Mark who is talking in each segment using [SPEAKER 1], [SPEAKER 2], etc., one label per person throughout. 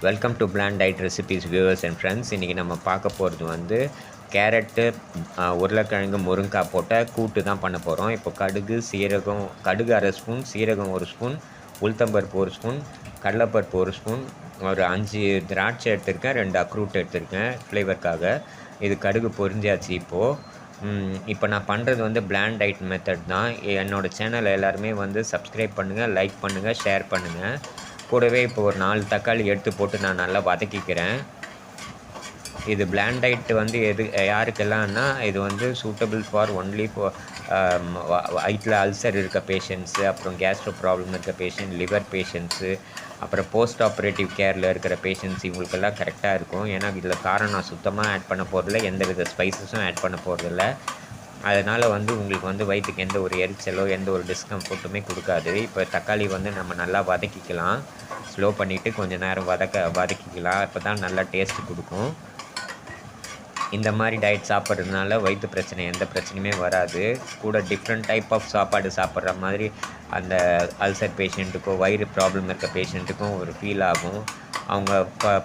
[SPEAKER 1] Welcome to plan diet recipes viewers and friends. இன்றைக்கி நம்ம பார்க்க போகிறது வந்து கேரட்டு, உருளைக்கிழங்கு, முருங்காய் போட்ட கூட்டு தான் பண்ண போகிறோம். இப்போ கடுகு அரை ஸ்பூன், சீரகம் 1 ஸ்பூன், உளுத்தம்பருப்பு 1 ஸ்பூன், கடலைப்பருப்பு 1 ஸ்பூன், ஒரு 5 திராட்சை எடுத்திருக்கேன், 2 அக்ரூட் எடுத்திருக்கேன் ஃப்ளேவருக்காக. இது கடுகு பொரிஞ்சாச்சு இப்போ நான் பண்ணுறது வந்து பிளான் டயட் மெத்தட் தான். என்னோடய சேனலை எல்லாருமே வந்து சப்ஸ்கிரைப் பண்ணுங்கள், லைக் பண்ணுங்கள், ஷேர் பண்ணுங்கள். கூடவே இப்போ ஒரு 4 தக்காளி எடுத்து போட்டு நான் நல்லா வதக்கிக்கிறேன். இது பிளான் டயட் வந்து யாருக்கெல்லாம்னா இது வந்து சூட்டபிள் ஃபார் ஒன்லி ஃபார் வயிற்றில் அல்சர் இருக்க பேஷண்ட்ஸு, அப்புறம் கேஸ்ட்ரோ ப்ராப்ளம் இருக்க பேஷண்ட், லிவர் பேஷண்ட்ஸு, அப்புறம் போஸ்ட் ஆப்ரேட்டிவ் கேரில் இருக்கிற பேஷண்ட்ஸ், இவங்களுக்கெல்லாம் கரெக்டாக இருக்கும். ஏன்னா இதில் காரம் நான் சுத்தமாக ஆட் பண்ண போகிறதில்ல, எந்த வித ஸ்பைசஸும் ஆட் பண்ண போகிறதில்ல. அதனால் வந்து உங்களுக்கு வந்து வயிற்றுக்கு எந்த ஒரு எரிச்சலோ எந்த ஒரு டிஸ்கம்ஃபர்ட்டுமே கொடுக்காது. இப்போ தக்காளி வந்து நம்ம நல்லா வதக்கிக்கலாம். ஸ்லோ பண்ணிவிட்டு கொஞ்சம் நேரம் வதக்கிக்கலாம். அப்போ தான் நல்லா டேஸ்ட்டு கொடுக்கும். இந்த மாதிரி டயட் சாப்பிட்றதுனால வயிற்று பிரச்சனை எந்த பிரச்சனையுமே வராது. கூட டிஃப்ரெண்ட் டைப் ஆஃப் சாப்பாடு சாப்பிட்ற மாதிரி அந்த அல்சர் பேஷண்ட்டுக்கோ வயிறு ப்ராப்ளம் இருக்க பேஷண்ட்டுக்கும் ஒரு ஃபீல் ஆகும். அவங்க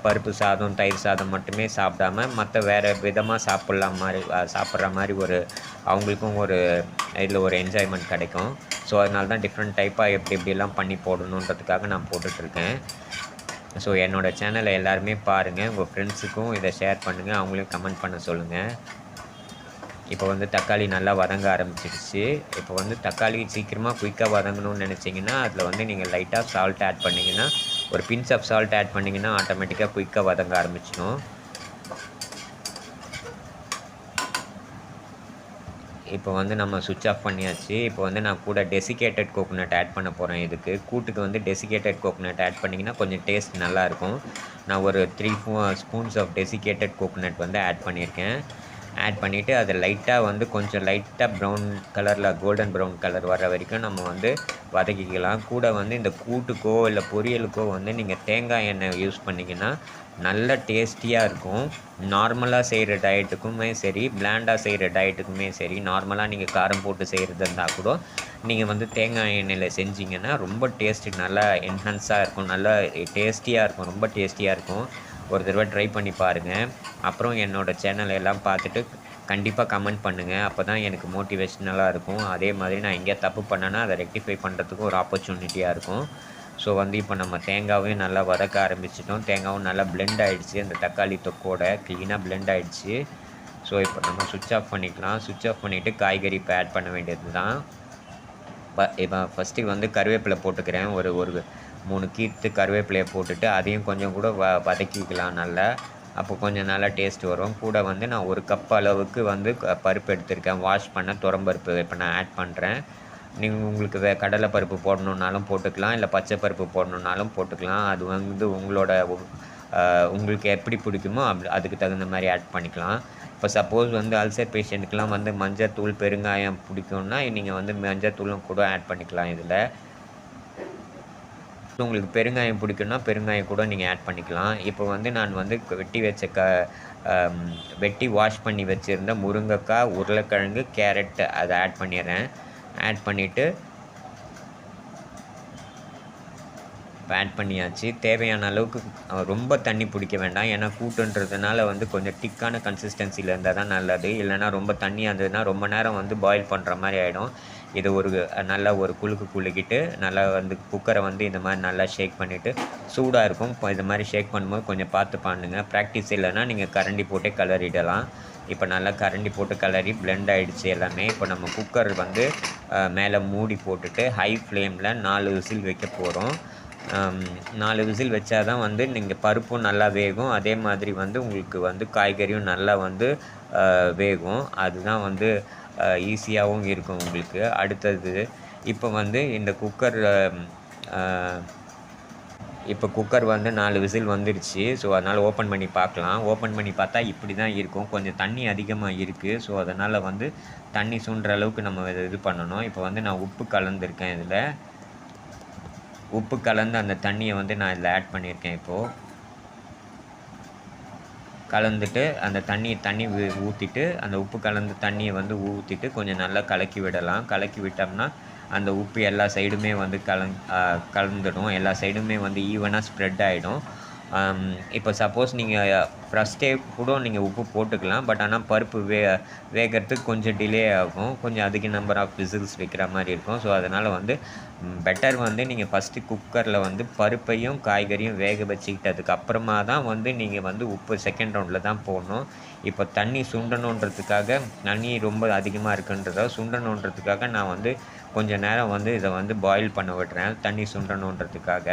[SPEAKER 1] பருப்பு சாதம், தயிர் சாதம் மட்டுமே சாப்பிடாம மற்ற வேறு விதமாக சாப்பிட்ற மாதிரி அவங்களுக்கும் இதில் ஒரு என்ஜாய்மெண்ட் கிடைக்கும். ஸோ அதனால தான் டிஃப்ரெண்ட் டைப்பாக எப்படிலாம் பண்ணி போடணுன்றதுக்காக நான் போட்டுட்ருக்கேன். ஸோ என்னோடய சேனலை எல்லாருமே பாருங்கள், உங்கள் ஃப்ரெண்ட்ஸுக்கும் இதை ஷேர் பண்ணுங்கள், அவங்களையும் கமெண்ட் பண்ண சொல்லுங்கள். இப்போ வந்து தக்காளி நல்லா வதங்க ஆரம்பிச்சிடுச்சு. இப்போ வந்து தக்காளி சீக்கிரமாக குயிக்காக வதங்கணும்னு நினச்சிங்கன்னா அதில் வந்து நீங்கள் லைட்டாக சால்ட் ஆட் பண்ணிங்கன்னா, ஒரு பின்ச் ஆஃப் சால்ட் ஆட் பண்ணிங்கன்னா ஆட்டோமேட்டிக்காக குயிக்காக வதங்க ஆரம்பிச்சிடும். இப்போ வந்து நம்ம சுவிட்ச் ஆஃப் பண்ணியாச்சு. இப்போ வந்து நான் கூட டெசிகேட்டட் கோகோனட் ஆட் பண்ண போகிறேன். கூட்டுக்கு வந்து டெசிகேட்டட் கோகோனட் ஆட் பண்ணிங்கன்னா கொஞ்சம் டேஸ்ட் நல்லாயிருக்கும். நான் ஒரு 3 ஸ்பூன்ஸ் ஆஃப் டெசிகேட்டட் கோகோனட் வந்து ஆட் பண்ணியிருக்கேன். ஆட் பண்ணிவிட்டு அதை கொஞ்சம் லைட்டாக ப்ரௌன் கலரில் கோல்டன் ப்ரௌன் கலர் வர வரைக்கும் நம்ம வந்து வதக்கிக்கலாம். கூட வந்து இந்த கூட்டுக்கோ இல்லை பொரியலுக்கோ வந்து நீங்கள் தேங்காய் எண்ணெய் யூஸ் பண்ணிங்கன்னா நல்ல டேஸ்டியாக இருக்கும். நார்மலாக செய்கிற டயட்டுக்குமே சரி, பிளாண்டாக செய்கிற டயட்டுக்குமே சரி, நார்மலாக நீங்கள் காரம் போட்டு செய்கிறது இருந்தால் கூட நீங்கள் வந்து தேங்காய் எண்ணெயில் செஞ்சிங்கன்னா ரொம்ப டேஸ்ட்டு நல்லா என்ஹான்ஸாக இருக்கும், நல்லா டேஸ்டியாக இருக்கும், ரொம்ப டேஸ்டியாக இருக்கும். ஒரு தடவை ட்ரை பண்ணி பாருங்கள். அப்புறம் என்னோடய சேனலை எல்லாம் பார்த்துட்டு கண்டிப்பாக கமெண்ட் பண்ணுங்கள். அப்போ தான் எனக்கு மோட்டிவேஷ்னலாக இருக்கும். அதே மாதிரி நான் எங்கேயா தப்பு பண்ணேன்னா அதை ரெக்டிஃபை பண்ணுறதுக்கு ஒரு ஆப்பர்ச்சுனிட்டியாக இருக்கும். ஸோ வந்து இப்போ நம்ம தேங்காவையும் நல்லா வதக்க ஆரம்பிச்சிட்டோம். தேங்காவும் நல்லா பிளெண்ட் ஆகிடுச்சு, அந்த தக்காளி தொக்கோட க்ளீனாக பிளெண்ட் ஆகிடுச்சு. ஸோ இப்போ நம்ம சுவிட்ச் ஆஃப் பண்ணிக்கலாம். சுவிட்ச் ஆஃப் பண்ணிவிட்டு காய்கறி இப்போ ஆட் பண்ண வேண்டியது தான். இப்போ ஃபஸ்ட்டு வந்து கருவேப்பிலை போட்டுக்கிறேன். ஒரு 3 கீத்து கருவேப்பிலையை போட்டுட்டு அதையும் கொஞ்சம் கூட வதக்கிக்கலாம் நல்லா. அப்போ கொஞ்சம் நல்லா டேஸ்ட் வரும். கூட வந்து நான் 1 கப் அளவுக்கு வந்து பருப்பு எடுத்திருக்கேன். வாஷ் பண்ண துவரம்பருப்பு இப்போ நான் ஆட் பண்ணுறேன். உங்களுக்கு கடலை பருப்பு போடணுன்னாலும் போட்டுக்கலாம், இல்லை பச்சை பருப்பு போடணுன்னாலும் போட்டுக்கலாம். அது வந்து உங்களுக்கு எப்படி பிடிக்குமோ அதுக்கு தகுந்த மாதிரி ஆட் பண்ணிக்கலாம். இப்போ சப்போஸ் வந்து அல்சர் பேஷண்ட்டுக்கெலாம் வந்து மஞ்சத்தூள், பெருங்காயம் பிடிக்கும்னா நீங்கள் வந்து மஞ்சத்தூளும் கூட ஆட் பண்ணிக்கலாம். இதில் உங்களுக்கு பெருங்காயம் பிடிக்கும்னா பெருங்காயம் கூட நீங்கள் ஆட் பண்ணிக்கலாம். இப்போ வந்து நான் வந்து வெட்டி வாஷ் பண்ணி வச்சுருந்த முருங்கைக்காய், உருளைக்கிழங்கு, கேரட் அதை ஆட் பண்ணிடுறேன். ஆட் பண்ணியாச்சு. தேவையான அளவுக்கு ரொம்ப தண்ணி பிடிக்க வேண்டாம். ஏன்னா கூட்டுன்றதுனால வந்து கொஞ்சம் திக்கான கன்சிஸ்டன்சியில் இருந்தால் தான் நல்லது. இல்லைனா ரொம்ப தண்ணியாக இருந்ததுன்னா ரொம்ப நேரம் வந்து பாயில் பண்ணுற மாதிரி ஆகிடும். இது நல்லா ஒரு குலுக்கிட்டு நல்லா வந்து குக்கரை வந்து இந்த மாதிரி நல்லா ஷேக் பண்ணிவிட்டு, சூடாக இருக்கும் இப்போ இது மாதிரி ஷேக் பண்ணும்போது கொஞ்சம் பார்த்து பண்ணுங்கள். ப்ராக்டிஸ் இல்லைன்னா நீங்கள் கரண்டி போட்டே கிளறிடலாம். இப்போ நல்லா கரண்டி போட்டு கிளறி பிளெண்ட் ஆகிடுச்சு எல்லாமே. இப்போ நம்ம குக்கர் வந்து மேலே மூடி போட்டுட்டு ஹை ஃப்ளேமில் 4 விசில் வைக்க போகிறோம். 4 விசில் வச்சா தான் வந்து நீங்கள் பருப்பும் நல்லா வேகும். அதே மாதிரி வந்து உங்களுக்கு வந்து காய்கறியும் நல்லா வந்து வேகும். அதுதான் வந்து ஈஸியாகவும் இருக்கும் உங்களுக்கு. அடுத்தது இப்போ வந்து இந்த குக்கர் வந்து 4 விசில் வந்துருச்சு. ஸோ அதனால் ஓப்பன் பண்ணி பார்க்கலாம். ஓப்பன் பண்ணி பார்த்தா இப்படி தான் இருக்கும். கொஞ்சம் தண்ணி அதிகமாக இருக்குது. ஸோ அதனால் வந்து தண்ணி சுண்டுற அளவுக்கு நம்ம இது பண்ணணும். இப்போ வந்து நான் உப்பு கலந்துருக்கேன். உப்பு கலந்து அந்த தண்ணியை வந்து நான் இதில் ஆட் பண்ணியிருக்கேன். இப்போது கலந்துட்டு அந்த தண்ணி ஊற்றிட்டு அந்த உப்பு கலந்த தண்ணியை வந்து ஊற்றிட்டு கொஞ்சம் நல்லா கலக்கி விடலாம். கலக்கி விட்டோம்னா அந்த உப்பு எல்லா சைடுமே வந்து கலந்துடும். எல்லா சைடுமே வந்து ஈவனாக ஸ்ப்ரெட் ஆகிடும். இப்போ சப்போஸ் நீங்கள் ஃபஸ்ட்டே கூட நீங்கள் உப்பு போட்டுக்கலாம். பட் ஆனால் பருப்பு வேகறதுக்கு கொஞ்சம் டிலே ஆகும். கொஞ்சம் அதிக நம்பர் ஆஃப் விசில்ஸ் வைக்கிற மாதிரி இருக்கும். ஸோ அதனால் வந்து பெட்டர் வந்து நீங்கள் ஃபஸ்ட்டு குக்கரில் வந்து பருப்பையும் காய்கறியும் வேக வச்சுக்கிட்டதுக்கு அப்புறமா தான் வந்து நீங்கள் வந்து உப்பு செகண்ட் ரவுண்டில் தான் போடணும். இப்போ தண்ணி சுண்டணுன்றதுக்காக தண்ணி ரொம்ப அதிகமாக இருக்குன்றதால சுண்டணுன்றதுக்காக நான் வந்து கொஞ்சம் நேரம் வந்து இதை வந்து பாயில் பண்ண விடுறேன் தண்ணி சுண்டணுன்றதுக்காக.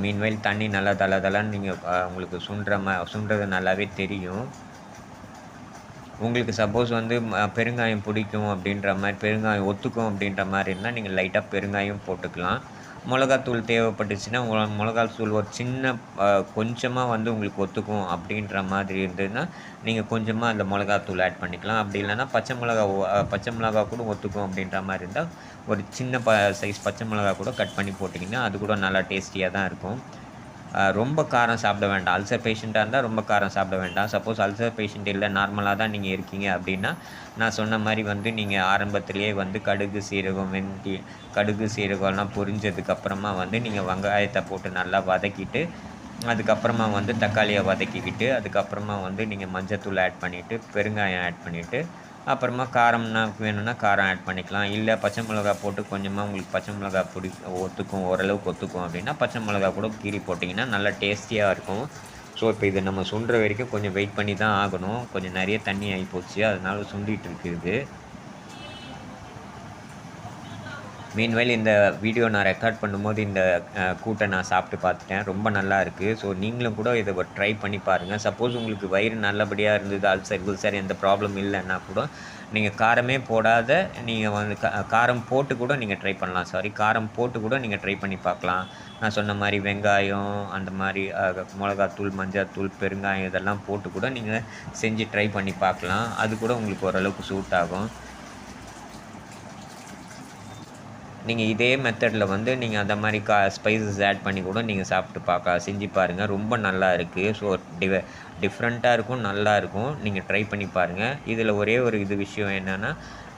[SPEAKER 1] மீன்வைல் தண்ணி நல்லா தளன்னு நீங்கள் உங்களுக்கு சுண்டுறது நல்லாவே தெரியும். உங்களுக்கு சப்போஸ் வந்து பெருங்காயம் பிடிக்கும் அப்படின்ற மாதிரி, பெருங்காயம் ஒத்துக்கும் அப்படின்ற மாதிரி இருந்தால் நீங்கள் லைட்டாக பெருங்காயம் போட்டுக்கலாம். மிளகாத்தூள் தேவைப்பட்டுச்சுன்னா மிளகாத்தூள் ஒரு சின்ன கொஞ்சமாக வந்து உங்களுக்கு ஒத்துக்கும் அப்படின்ற மாதிரி இருந்ததுன்னா நீங்கள் கொஞ்சமாக அந்த மிளகாத்தூள் ஆட் பண்ணிக்கலாம். அப்படி இல்லைன்னா பச்சை மிளகா கூட ஒத்துக்கும் அப்படின்ற மாதிரி இருந்தால் ஒரு சின்ன சைஸ் பச்சை மிளகா கூட கட் பண்ணி போட்டிங்கன்னா அது கூட நல்லா டேஸ்டியாக தான் இருக்கும். ரொம்ப காரம் சாப்பிட வேண்டாம். அல்சர் பேஷண்ட்டாக இருந்தால் ரொம்ப காரம் சாப்பிட வேண்டாம். சப்போஸ் அல்சர் பேஷண்ட் இல்லை, நார்மலாக தான் நீங்கள் இருக்கீங்க அப்படின்னா நான் சொன்ன மாதிரி வந்து நீங்கள் ஆரம்பத்திலேயே வந்து கடுகு சீரகம்லாம் பொரிஞ்சதுக்கப்புறமா வந்து நீங்கள் வெங்காயத்தை போட்டு நல்லா வதக்கிட்டு, அதுக்கப்புறமா வந்து தக்காளியை வதக்கிக்கிட்டு, அதுக்கப்புறமா வந்து நீங்கள் மஞ்சத்தூள் ஆட் பண்ணிவிட்டு, பெருங்காயம் ஆட் பண்ணிவிட்டு, அப்புறமா காரம்னா வேணும்னா காரம் ஆட் பண்ணிக்கலாம். இல்லை பச்சை மிளகா போட்டு கொஞ்சமாக உங்களுக்கு பச்சை மிளகா ஒத்துக்கும், ஓரளவுக்கு ஒத்துக்கும் அப்படின்னா பச்சை மிளகா கூட கீறி போட்டிங்கன்னா நல்லா டேஸ்டியாக இருக்கும். ஸோ இப்போ இதை நம்ம சுண்டுற வரைக்கும் கொஞ்சம் வெயிட் பண்ணி தான் ஆகணும். கொஞ்சம் நிறைய தண்ணி ஆகி போச்சு, அதனால சுண்டிகிட்டு இருக்குது. மீன்வைல் இந்த வீடியோ நான் ரெக்கார்ட் பண்ணும்போது இந்த கூட்டை நான் சாப்பிட்டு பார்த்துட்டேன். ரொம்ப நல்லா இருக்குது. ஸோ நீங்களும் கூட இதை ட்ரை பண்ணி பாருங்கள். சப்போஸ் உங்களுக்கு வயிறு நல்லபடியாக இருந்தது, அல்சர் எந்த ப்ராப்ளம் இல்லைன்னா கூட நீங்கள் காரமே போடாத நீங்கள் வந்து காரம் போட்டு கூட நீங்கள் ட்ரை பண்ணலாம். காரம் போட்டு கூட நீங்கள் ட்ரை பண்ணி பார்க்கலாம். நான் சொன்ன மாதிரி வெங்காயம், அந்த மாதிரி மிளகாத்தூள், மஞ்சள்தூள், பெருங்காயம் இதெல்லாம் போட்டு கூட நீங்கள் செஞ்சு ட்ரை பண்ணி பார்க்கலாம். அது கூட உங்களுக்கு ஓரளவுக்கு சூட் ஆகும். நீங்கள் இதே மெத்தடில் வந்து நீங்கள் அந்த மாதிரி ஸ்பைசஸ் ஆட் பண்ணி கூட நீங்கள் சாப்பிட்டு செஞ்சு பாருங்கள். ரொம்ப நல்லா இருக்குது. ஸோ டிஃப்ரெண்ட்டாக இருக்கும், நல்லாயிருக்கும். நீங்கள் ட்ரை பண்ணி பாருங்கள். இதில் ஒரே ஒரு விஷயம் என்னென்னா,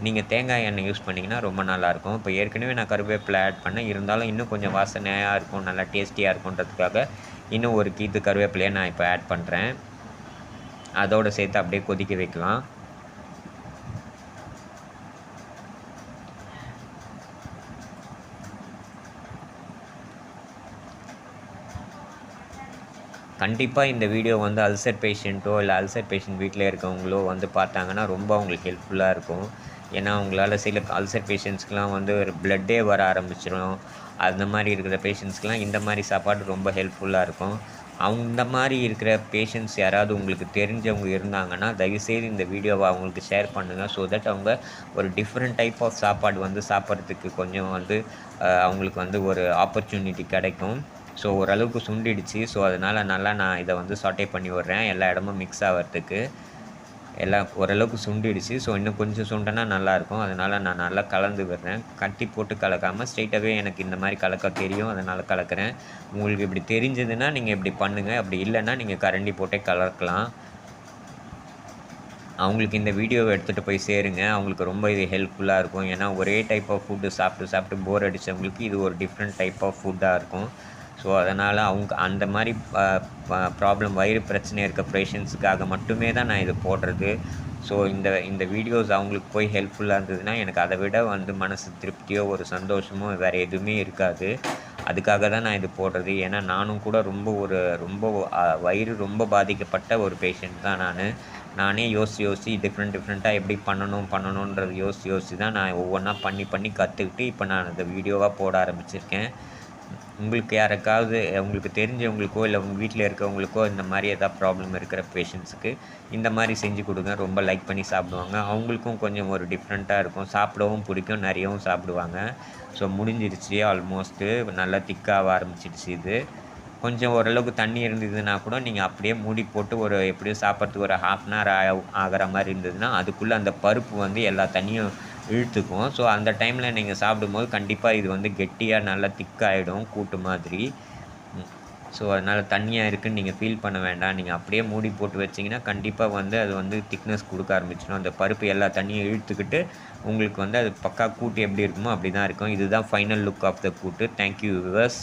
[SPEAKER 1] நீங்கள் தேங்காய் எண்ணெய் யூஸ் பண்ணிங்கன்னா ரொம்ப நல்லாயிருக்கும். இப்போ ஏற்கனவே நான் கருவேப்பிலை ஆட் பண்ணேன், இருந்தாலும் இன்னும் கொஞ்சம் வாசனையாக இருக்கும், நல்லா டேஸ்டியாக இருக்குன்றதுக்காக இன்னும் ஒரு கீத்து கருவேப்பிலையை நான் இப்போ ஆட் பண்ணுறேன். அதோடு சேர்த்து அப்படியே கொதிக்க வைக்கலாம். கண்டிப்பாக இந்த வீடியோ வந்து அல்சர் பேஷண்ட்டோ இல்லை அல்சர் பேஷண்ட் வீட்டில் இருக்கவங்களோ வந்து பார்த்தாங்கன்னா ரொம்ப அவங்களுக்கு ஹெல்ப்ஃபுல்லாக இருக்கும். ஏன்னா அவங்களால சில அல்சர் பேஷண்ட்ஸ்க்கெலாம் வந்து ஒரு பிளட்டே வர ஆரம்பிச்சிடும். அந்த மாதிரி இருக்கிற பேஷண்ட்ஸ்க்கெலாம் இந்த மாதிரி சாப்பாடு ரொம்ப ஹெல்ப்ஃபுல்லாக இருக்கும். அந்த மாதிரி இருக்கிற பேஷண்ட்ஸ் யாராவது உங்களுக்கு தெரிஞ்சவங்க இருந்தாங்கன்னா தயவுசெய்து இந்த வீடியோவை அவங்களுக்கு ஷேர் பண்ணுங்கள். ஸோ தட் அவங்க ஒரு டிஃப்ரெண்ட் டைப் ஆஃப் சாப்பாடு வந்து சாப்பிட்றதுக்கு கொஞ்சம் வந்து அவங்களுக்கு வந்து ஒரு ஆப்பர்ச்சுனிட்டி கிடைக்கும். ஸோ ஓரளவுக்கு சுண்டிடுச்சு. ஸோ அதனால் நல்லா நான் இதை வந்து சாட்டே பண்ணி விட்றேன், எல்லா இடமும் மிக்ஸ் ஆகிறதுக்கு. எல்லாம் ஓரளவுக்கு சுண்டிடுச்சு. ஸோ இன்னும் கொஞ்சம் சுண்டனா நல்லாயிருக்கும். அதனால் நான் நல்லா கலந்து விடுறேன். கட்டி போட்டு கலக்காமல் ஸ்ட்ரெயிட்டாகவே எனக்கு இந்த மாதிரி கலக்க தெரியும், அதனால் கலக்கிறேன். உங்களுக்கு இப்படி தெரிஞ்சதுன்னா நீங்கள் இப்படி பண்ணுங்கள். அப்படி இல்லைன்னா நீங்கள் கரண்டி போட்டே கலக்கலாம். அவங்களுக்கு இந்த வீடியோவை எடுத்துகிட்டு போய் சேருங்க. அவங்களுக்கு ரொம்ப இது ஹெல்ப்ஃபுல்லாக இருக்கும். ஏன்னா ஒரே டைப் ஆஃப் ஃபுட்டு சாப்பிட்டு போர் அடித்தவங்களுக்கு இது ஒரு டிஃப்ரெண்ட் டைப் ஆஃப் ஃபுட்டாக இருக்கும். ஸோ அதனால் அவங்க அந்த மாதிரி ப்ராப்ளம் வயிறு பிரச்சனை இருக்க பேஷண்ட்ஸுக்காக மட்டுமே தான் நான் இது போடுறது. ஸோ இந்த வீடியோஸ் அவங்களுக்கு போய் ஹெல்ப்ஃபுல்லாக இருந்ததுன்னா எனக்கு அதை விட வந்து மனசு திருப்தியோ ஒரு சந்தோஷமோ வேறு எதுவுமே இருக்காது. அதுக்காக தான் நான் இது போடுறது. ஏன்னா நானும் கூட ரொம்ப வயிறு ரொம்ப பாதிக்கப்பட்ட ஒரு பேஷண்ட் தான் நானே யோசித்து டிஃப்ரெண்ட்டாக எப்படி பண்ணணுன்றது யோசித்து தான் நான் ஒவ்வொன்றா பண்ணி கற்றுக்கிட்டு இப்போ நான் இந்த வீடியோவாக போட ஆரம்பிச்சிருக்கேன். உங்களுக்கு யாருக்காவது உங்களுக்கு தெரிஞ்சவங்களுக்கோ இல்லை உங்கள் வீட்டில் இருக்கவங்களுக்கோ இந்த மாதிரி எதாவது ப்ராப்ளம் இருக்கிற பேஷண்ட்ஸுக்கு இந்த மாதிரி செஞ்சு கொடுங்க. ரொம்ப லைக் பண்ணி சாப்பிடுவாங்க. அவங்களுக்கும் கொஞ்சம் ஒரு டிஃப்ரெண்ட்டாக இருக்கும், சாப்பிடவும் பிடிக்கும், நிறையவும் சாப்பிடுவாங்க. ஸோ முடிஞ்சிருச்சு, ஆல்மோஸ்ட்டு நல்லா திக்காக ஆரம்பிச்சிடுச்சு. இது கொஞ்சம் ஓரளவுக்கு தண்ணி இருந்ததுன்னா கூட நீங்கள் அப்படியே மூடி போட்டு எப்படியும் சாப்பிட்றதுக்கு ஒரு 1/2 hour ஆகிற மாதிரி இருந்ததுன்னா அதுக்குள்ளே அந்த பருப்பு வந்து எல்லா தண்ணியும் இழுத்துக்கும். ஸோ அந்த டைமில் நீங்கள் சாப்பிடும்போது கண்டிப்பாக இது வந்து கெட்டியாக நல்லா திக்காகிடும், கூட்டு மாதிரி. ஸோ அதனால் தண்ணியாக இருக்குதுன்னு நீங்கள் ஃபீல் பண்ண வேண்டாம். நீங்கள் அப்படியே மூடி போட்டு வச்சிங்கன்னா கண்டிப்பாக வந்து அது வந்து திக்னஸ் கொடுக்க ஆரம்பிச்சிடும். அந்த பருப்பு எல்லா தண்ணியும் இழுத்துக்கிட்டு உங்களுக்கு வந்து அது பக்கா கூட்டு எப்படி இருக்குமோ அப்படி தான் இருக்கும். இதுதான் ஃபைனல் லுக் ஆஃப் த கூட்டு. Thank you viewers.